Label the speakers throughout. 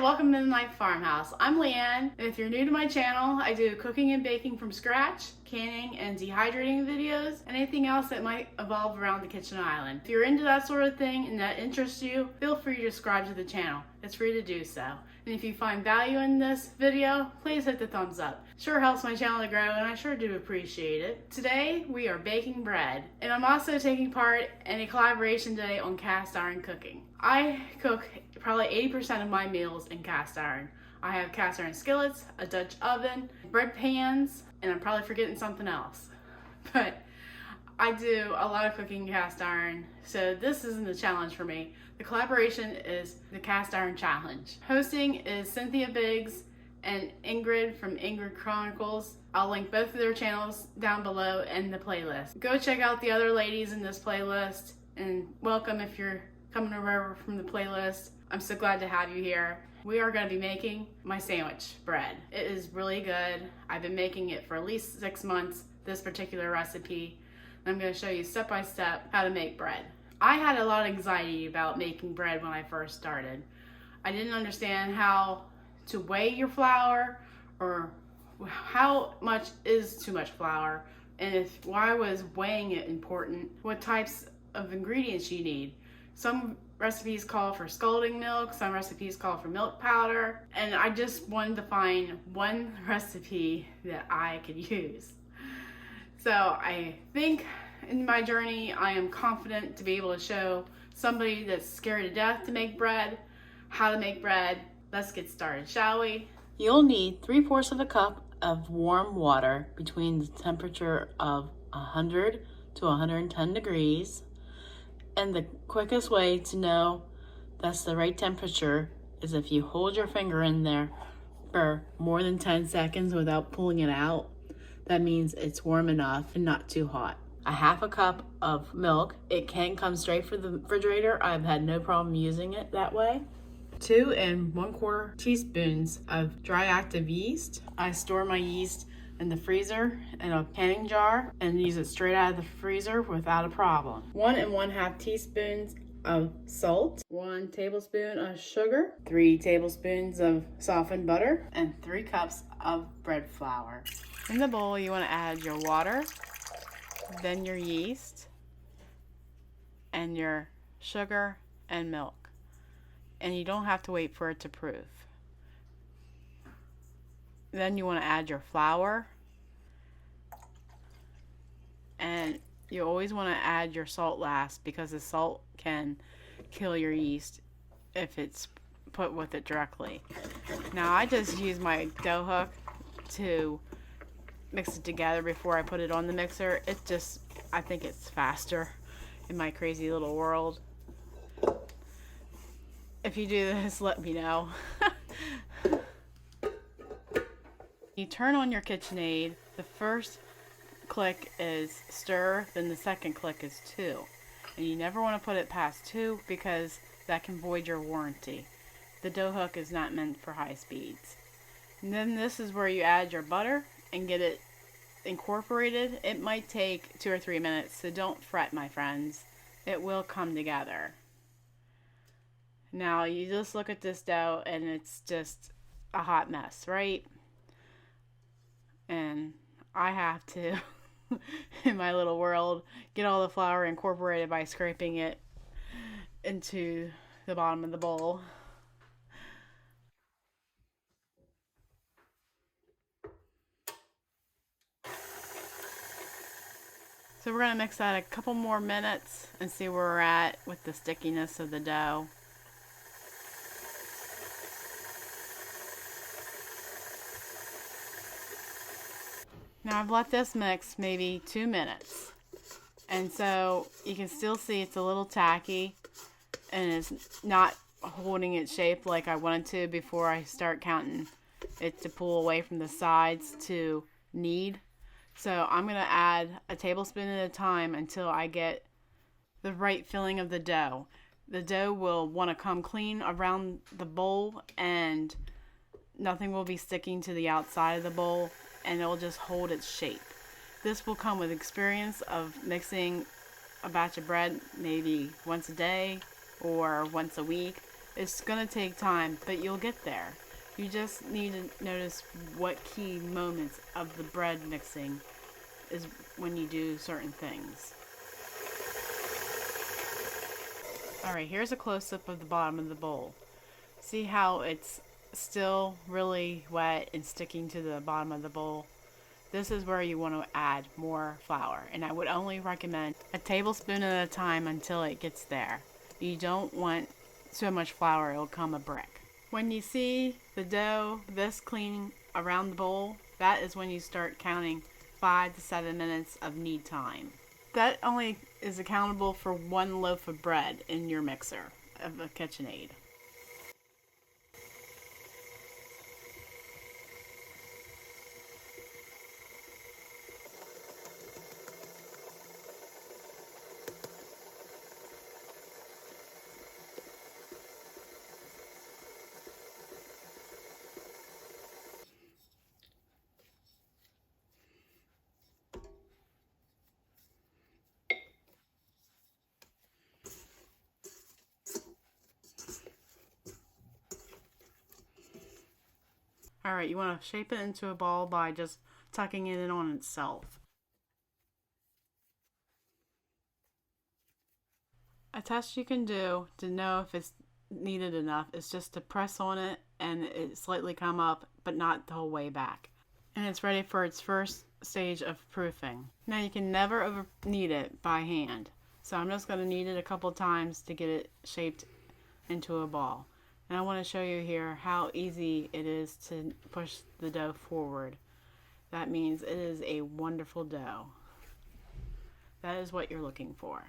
Speaker 1: welcome to Mennonite Farmhouse. I'm Leanne, and if you're new to my channel, I do cooking and baking from scratch, canning and dehydrating videos, and anything else that might evolve around the kitchen island. If you're into that sort of thing and that interests you, feel free to subscribe to the channel. It's free to do so. And if you find value in this video, please hit the thumbs up. Sure helps my channel to grow, and I sure do appreciate it. Today, we are baking bread, and I'm also taking part in a collaboration today on cast iron cooking. I cook probably 80% of my meals in cast iron. I have cast iron skillets, a Dutch oven, bread pans, and I'm probably forgetting something else. But I do a lot of cooking in cast iron, so this isn't a challenge for me. The collaboration is the Cast Iron Challenge. Hosting is Cynthia Biggs and Ingrid from Ingrid Chronicles. I'll link both of their channels down below in the playlist. Go check out the other ladies in this playlist, and welcome if you're coming over from the playlist. I'm so glad to have you here. We are going to be making my sandwich bread. It is really good. I've been making it for at least 6 months, this particular recipe. And I'm going to show you step by step how to make bread. I had a lot of anxiety about making bread when I first started. I didn't understand how to weigh your flour, or how much is too much flour, and why was weighing it important, what types of ingredients you need. Some recipes call for scalding milk, some recipes call for milk powder, and I just wanted to find one recipe that I could use. So I think in my journey, I am confident to be able to show somebody that's scared to death to make bread, how to make bread. Let's get started, shall we? You'll need 3/4 of a cup of warm water between the temperature of 100 to 110 degrees. And the quickest way to know that's the right temperature is if you hold your finger in there for more than 10 seconds without pulling it out. That means it's warm enough and not too hot. 1/2 cup of milk. It can come straight from the refrigerator. I've had no problem using it that way. 2 1/4 teaspoons of dry active yeast. I store my yeast in the freezer in a canning jar and use it straight out of the freezer without a problem. 1 1/2 teaspoons of salt, 1 tablespoon of sugar, 3 tablespoons of softened butter, and 3 cups of bread flour. In the bowl, you want to add your water, then your yeast, and your sugar and milk. And you don't have to wait for it to proof. Then you want to add your flour, and you always want to add your salt last, because the salt can kill your yeast if it's put with it directly. Now I just use my dough hook to mix it together before I put it on the mixer. I think it's faster in my crazy little world. If you do this, let me know. You turn on your KitchenAid. The first click is stir, then the second click is 2. And you never want to put it past 2 because that can void your warranty. The dough hook is not meant for high speeds. And then this is where you add your butter and get it incorporated. It might take 2 or 3 minutes, so don't fret, my friends. It will come together. Now you just look at this dough and it's just a hot mess, right? And I have to, in my little world, get all the flour incorporated by scraping it into the bottom of the bowl. So we're going to mix that a couple more minutes and see where we're at with the stickiness of the dough. Now I've let this mix maybe 2 minutes, and so you can still see it's a little tacky and it's not holding its shape like I wanted to before I start counting it to pull away from the sides to knead. So I'm going to add a tablespoon at a time until I get the right filling of the dough. The dough will want to come clean around the bowl, and nothing will be sticking to the outside of the bowl, and it will just hold its shape. This will come with experience of mixing a batch of bread maybe once a day or once a week. It's gonna take time, but you'll get there. You just need to notice what key moments of the bread mixing is when you do certain things. Alright, here's a close-up of the bottom of the bowl. See how it's still really wet and sticking to the bottom of the bowl? This is where you want to add more flour, and I would only recommend a tablespoon at a time until it gets there. You don't want so much flour it'll come a brick. When you see the dough this clean around the bowl, that is when you start counting 5 to 7 minutes of knead time. That only is accountable for 1 loaf of bread in your mixer of a KitchenAid. Alright, you want to shape it into a ball by just tucking it in on itself. A test you can do to know if it's kneaded enough is just to press on it and it slightly come up, but not the whole way back. And it's ready for its first stage of proofing. Now you can never over knead it by hand. So I'm just going to knead it a couple times to get it shaped into a ball. And I want to show you here how easy it is to push the dough forward. That means it is a wonderful dough. That is what you're looking for.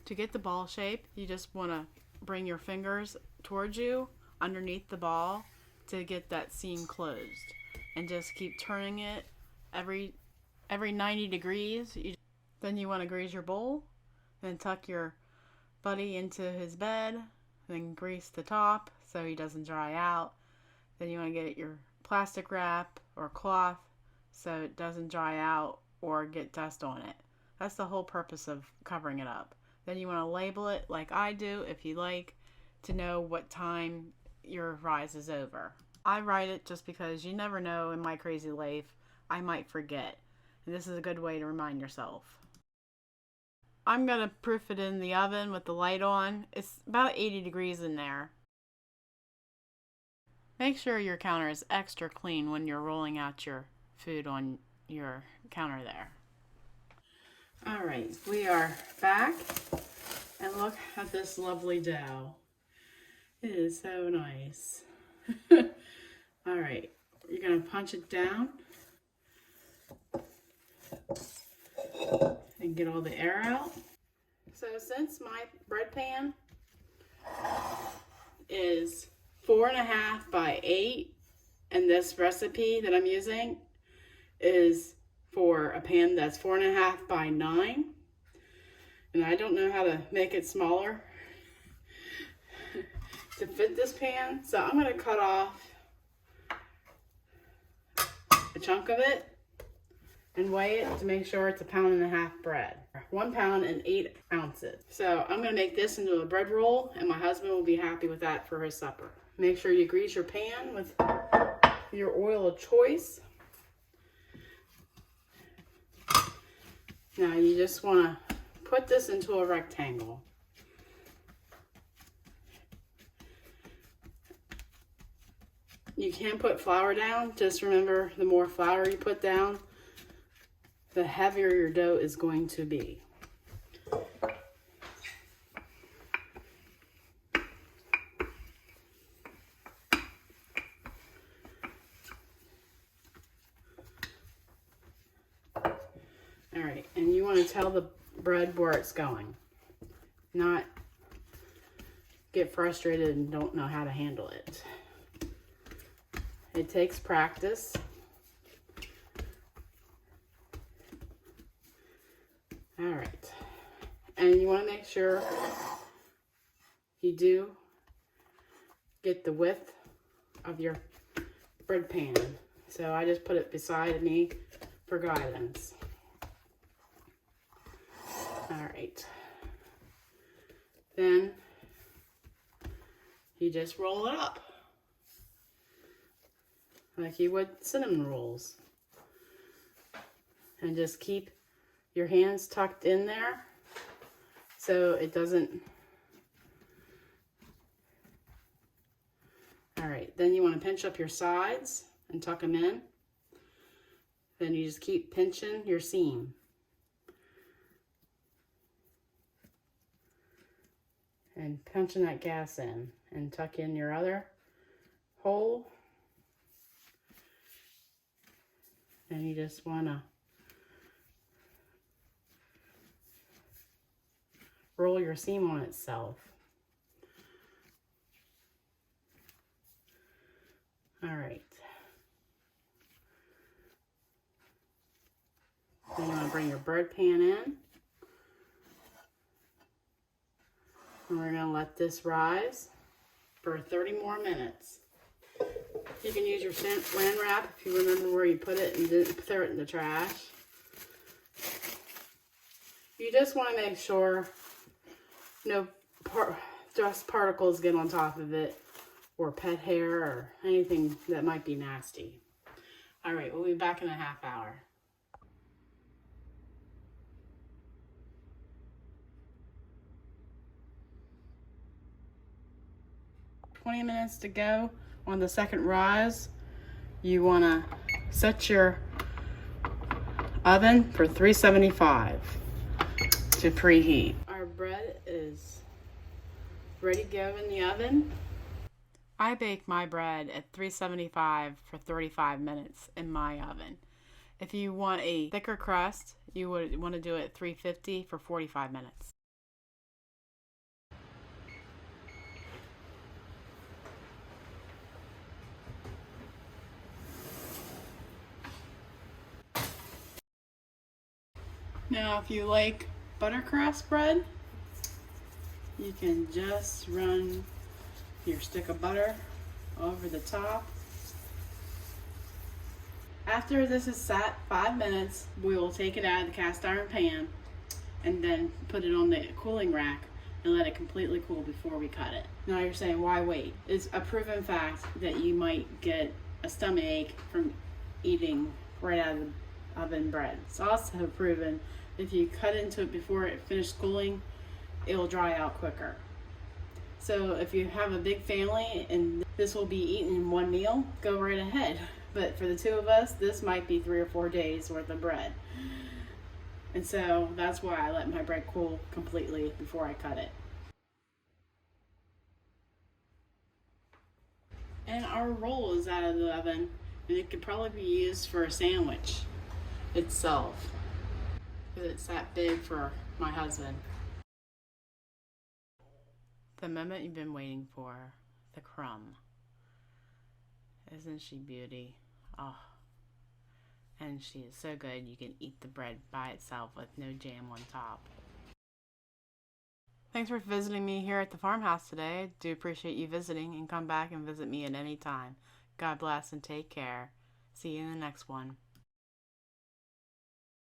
Speaker 1: To get the ball shape, you just want to bring your fingers towards you underneath the ball to get that seam closed. And just keep turning it every 90 degrees. Then you want to grease your bowl. Then tuck your buddy into his bed. Then grease the top so he doesn't dry out. Then you want to get your plastic wrap or cloth so it doesn't dry out or get dust on it. That's the whole purpose of covering it up. Then you want to label it like I do if you like to know what time your rise is over. I write it just because you never know in my crazy life I might forget. And this is a good way to remind yourself. I'm going to proof it in the oven with the light on. It's about 80 degrees in there. Make sure your counter is extra clean when you're rolling out your food on your counter there. Alright, we are back. And look at this lovely dough. It is so nice. Alright, you're going to punch it down. And get all the air out. So since my bread pan is 4.5 by 8 and this recipe that I'm using is for a pan that's 4.5 by 9, and I don't know how to make it smaller to fit this pan, so I'm going to cut off a chunk of it and weigh it to make sure it's 1.5 pounds bread. 1 pound and 8 ounces. So I'm gonna make this into a bread roll and my husband will be happy with that for his supper. Make sure you grease your pan with your oil of choice. Now you just wanna put this into a rectangle. You can put flour down. Just remember, the more flour you put down, the heavier your dough is going to be. Alright, and you want to tell the bread where it's going. Not get frustrated and don't know how to handle it. It takes practice. Alright, and you want to make sure you do get the width of your bread pan. So I just put it beside me for guidance. Alright, then You just roll it up like you would cinnamon rolls. And just keep your hands tucked in there so it doesn't. All right, then you want to pinch up your sides and tuck them in. Then you just keep pinching your seam. And punching that gas in and tuck in your other hole. And you just want to roll your seam on itself. All right. Then you want to bring your bread pan in. And we're going to let this rise for 30 more minutes. You can use your saran wrap if you remember where you put it and didn't throw it in the trash. You just want to make sure no dust particles get on top of it, or pet hair, or anything that might be nasty. All right, we'll be back in a half hour. 20 minutes to go on the second rise. You want to set your oven for 375 to preheat. Our bread is ready to go in the oven. I bake my bread at 375 for 35 minutes in my oven. If you want a thicker crust, you would want to do it at 350 for 45 minutes. Now, if you like buttercrust bread, you can just run your stick of butter over the top. After this is sat 5 minutes, we will take it out of the cast iron pan and then put it on the cooling rack and let it completely cool before we cut it. Now you're saying, why wait? It's a proven fact that you might get a stomachache from eating right out of the oven bread. It's also proven if you cut into it before it finished cooling, it will dry out quicker. So if you have a big family and this will be eaten in one meal, go right ahead. But for the two of us, this might be 3 or 4 days worth of bread. And so that's why I let my bread cool completely before I cut it. And our roll is out of the oven, and it could probably be used for a sandwich itself, because it's that big for my husband. The moment you've been waiting for, the crumb. Isn't she beauty? Oh, and she is so good you can eat the bread by itself with no jam on top. Thanks for visiting me here at the farmhouse today. I do appreciate you visiting, and come back and visit me at any time. God bless and take care. See you in the next one.